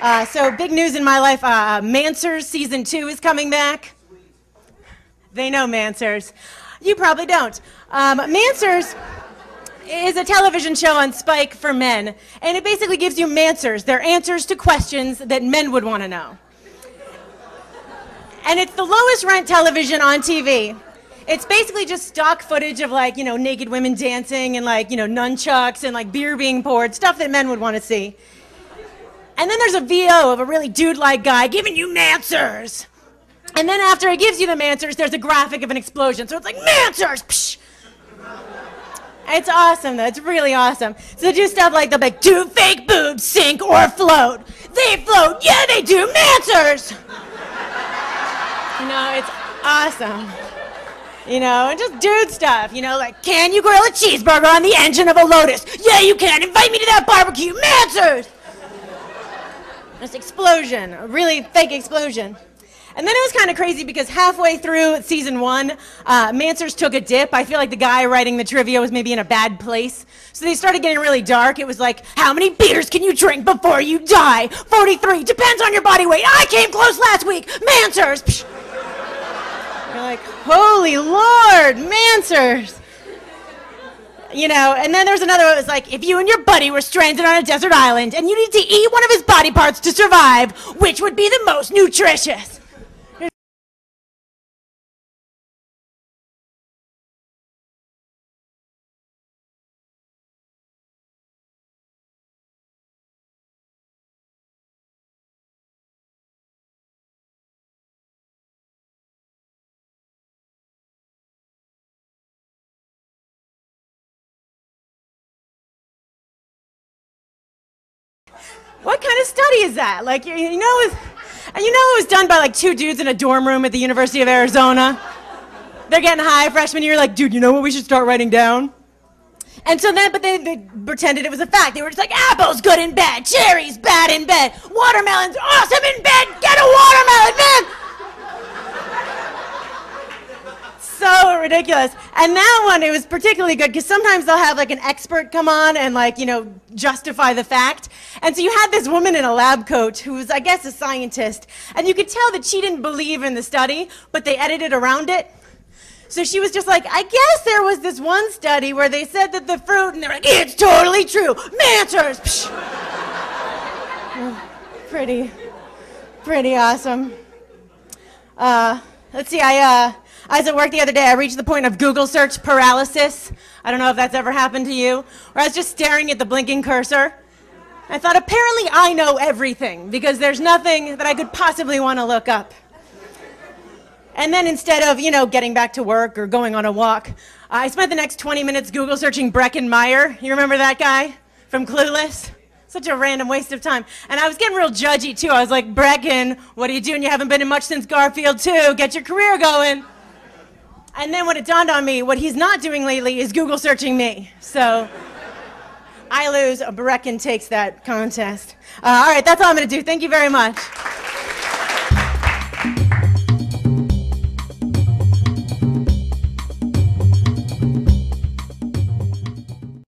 So big news in my life, Manswers Season 2 is coming back. They know Manswers. You probably don't. Manswers is a television show on Spike for men, and it basically gives you Manswers. They're answers to questions that men would want to know. And it's the lowest rent television on TV. It's basically just stock footage of, like, you know, naked women dancing and, like, you know, nunchucks and, like, beer being poured, stuff that men would want to see. And then there's a VO of a really dude-like guy giving you Manswers. And then after he gives you the Manswers, there's a graphic of an explosion. So it's like, Manswers! Psh! It's awesome, though. It's really awesome. So they do stuff like, they'll be like, do fake boobs sink or float? They float! Yeah, they do! Manswers! You know, it's awesome. You know, and just dude stuff, you know, like, can you grill a cheeseburger on the engine of a Lotus? Yeah, you can. Invite me to that barbecue. Manswers! Just explosion, a really fake explosion. And then it was kind of crazy because halfway through season 1, Manswers took a dip. I feel like the guy writing the trivia was maybe in a bad place. So they started getting really dark. It was like, how many beers can you drink before you die? 43, depends on your body weight. I came close last week. Manswers! Psh. You're like, holy Lord, Manswers. You know, and then there's another one that was like, if you and your buddy were stranded on a desert island and you need to eat one of his body parts to survive, which would be the most nutritious? What kind of study is that? Like, you know, it was done by like 2 dudes in a dorm room at the University of Arizona. They're getting high freshman year, like, dude, you know what we should start writing down? And so then, but they pretended it was a fact. They were just like, apples good in bed, cherries bad in bed, watermelons awesome in bed, get a watermelon, man! So ridiculous. And that one, it was particularly good because sometimes they'll have like an expert come on and, like, you know, justify the fact. And so you had this woman in a lab coat who was, I guess, a scientist. And you could tell that she didn't believe in the study, but they edited around it. So she was just like, I guess there was this one study where they said that the fruit, and they're like, it's totally true. Manswers! Psh. Pretty awesome. Let's see, I was at work the other day. I reached the point of Google search paralysis. I don't know if that's ever happened to you. Where I was just staring at the blinking cursor. I thought, apparently I know everything because there's nothing that I could possibly want to look up. And then instead of, you know, getting back to work or going on a walk, I spent the next 20 minutes Google searching Breckin Meyer. You remember that guy from Clueless? Such a random waste of time. And I was getting real judgy, too. I was like, Breckin, what are you doing? You haven't been in much since Garfield 2. Get your career going. And then when it dawned on me, what he's not doing lately is Google searching me. So I lose. Breckin takes that contest. All right, that's all I'm going to do. Thank you very much.